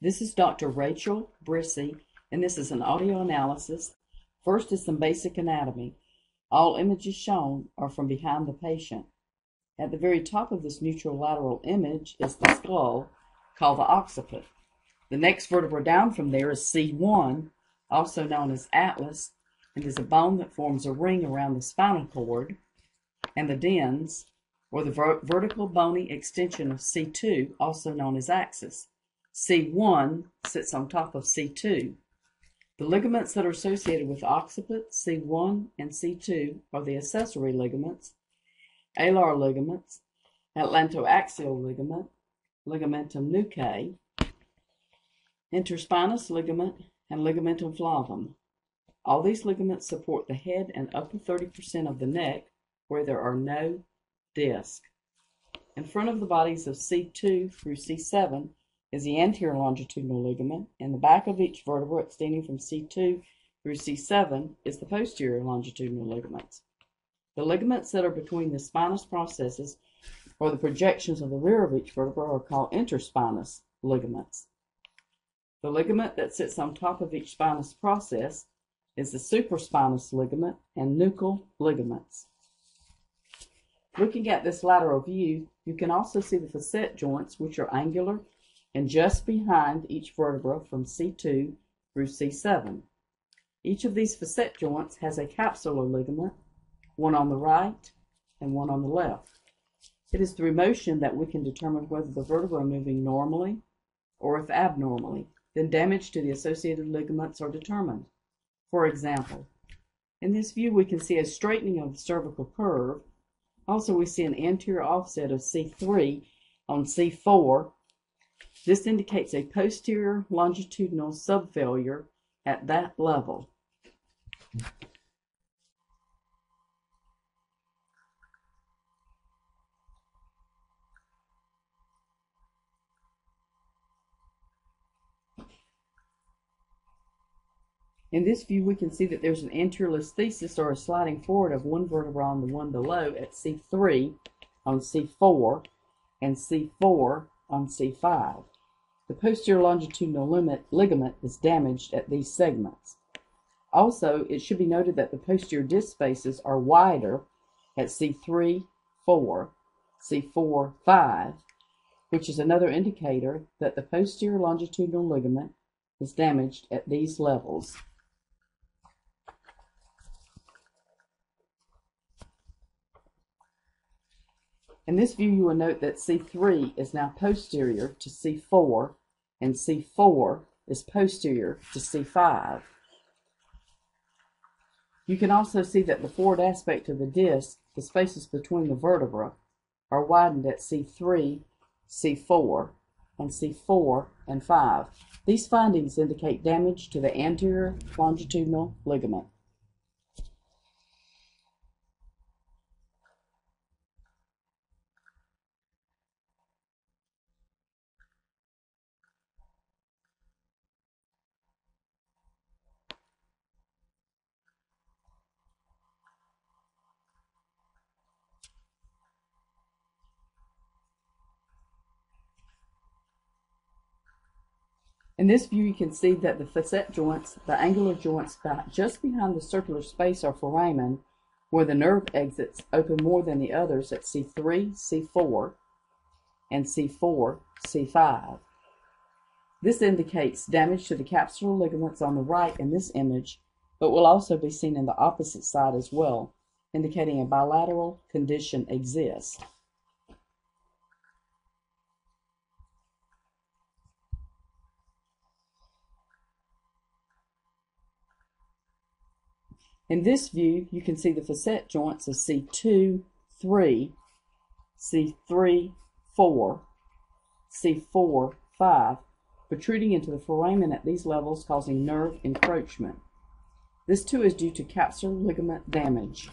This is Dr. Rachel Brissey, and this is an audio analysis. First is some basic anatomy. All images shown are from behind the patient. At the very top of this neutral lateral image is the skull, called the occiput. The next vertebra down from there is C1, also known as atlas, and is a bone that forms a ring around the spinal cord, and the dens, or the vertical bony extension of C2, also known as axis. C1 sits on top of C2. The ligaments that are associated with occiput, C1 and C2, are the accessory ligaments, alar ligaments, atlantoaxial ligament, ligamentum nuchae, interspinous ligament, and ligamentum flavum. All these ligaments support the head and upper 30% of the neck where there are no discs. In front of the bodies of C2 through C7 is the anterior longitudinal ligament, and the back of each vertebra extending from C2 through C7 is the posterior longitudinal ligaments. The ligaments that are between the spinous processes, or the projections of the rear of each vertebra, are called interspinous ligaments. The ligament that sits on top of each spinous process is the supraspinous ligament and nuchal ligaments. Looking at this lateral view, you can also see the facet joints, which are angular and just behind each vertebra from C2 through C7. Each of these facet joints has a capsular ligament, one on the right and one on the left. It is through motion that we can determine whether the vertebrae are moving normally or if abnormally. Then damage to the associated ligaments are determined. For example, in this view we can see a straightening of the cervical curve. Also, we see an anterior offset of C3 on C4. This indicates a posterior longitudinal subfailure at that level. In this view, we can see that there's an anterior listhesis, or a sliding forward of one vertebra on the one below at C3 on C4 and C4 on C5. The posterior longitudinal ligament is damaged at these segments. Also, it should be noted that the posterior disc spaces are wider at C3, 4, C4, 5, which is another indicator that the posterior longitudinal ligament is damaged at these levels. In this view, you will note that C3 is now posterior to C4, and C4 is posterior to C5. You can also see that the forward aspect of the disc, the spaces between the vertebrae, are widened at C3, C4, and C4 and 5. These findings indicate damage to the anterior longitudinal ligament. In this view, you can see that the facet joints, the angular joints just behind the circular space, are foramen, where the nerve exits open more than the others at C3, C4, and C4, C5. This indicates damage to the capsular ligaments on the right in this image, but will also be seen in the opposite side as well, indicating a bilateral condition exists. In this view, you can see the facet joints of C2, 3, C3, 4, C4, 5, protruding into the foramen at these levels, causing nerve encroachment. This too is due to capsular ligament damage.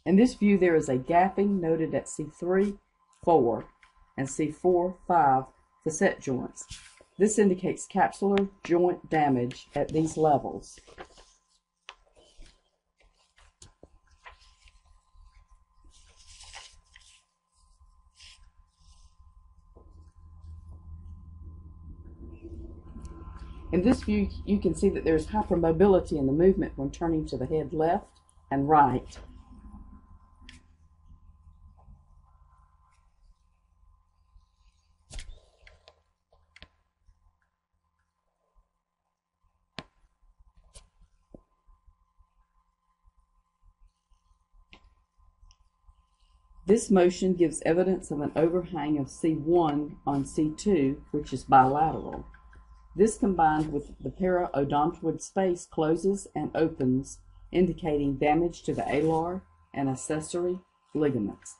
In this view, there is a gapping noted at C3, 4, and C4, 5 facet joints. This indicates capsular joint damage at these levels. In this view, you can see that there is hypermobility in the movement when turning to the head left and right. This motion gives evidence of an overhang of C1 on C2, which is bilateral. This, combined with the periodontoid space, closes and opens, indicating damage to the alar and accessory ligaments.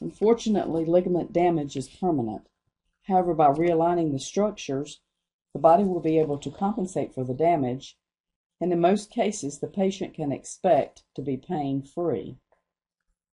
Unfortunately, ligament damage is permanent. However, by realigning the structures, the body will be able to compensate for the damage, and in most cases, the patient can expect to be pain-free.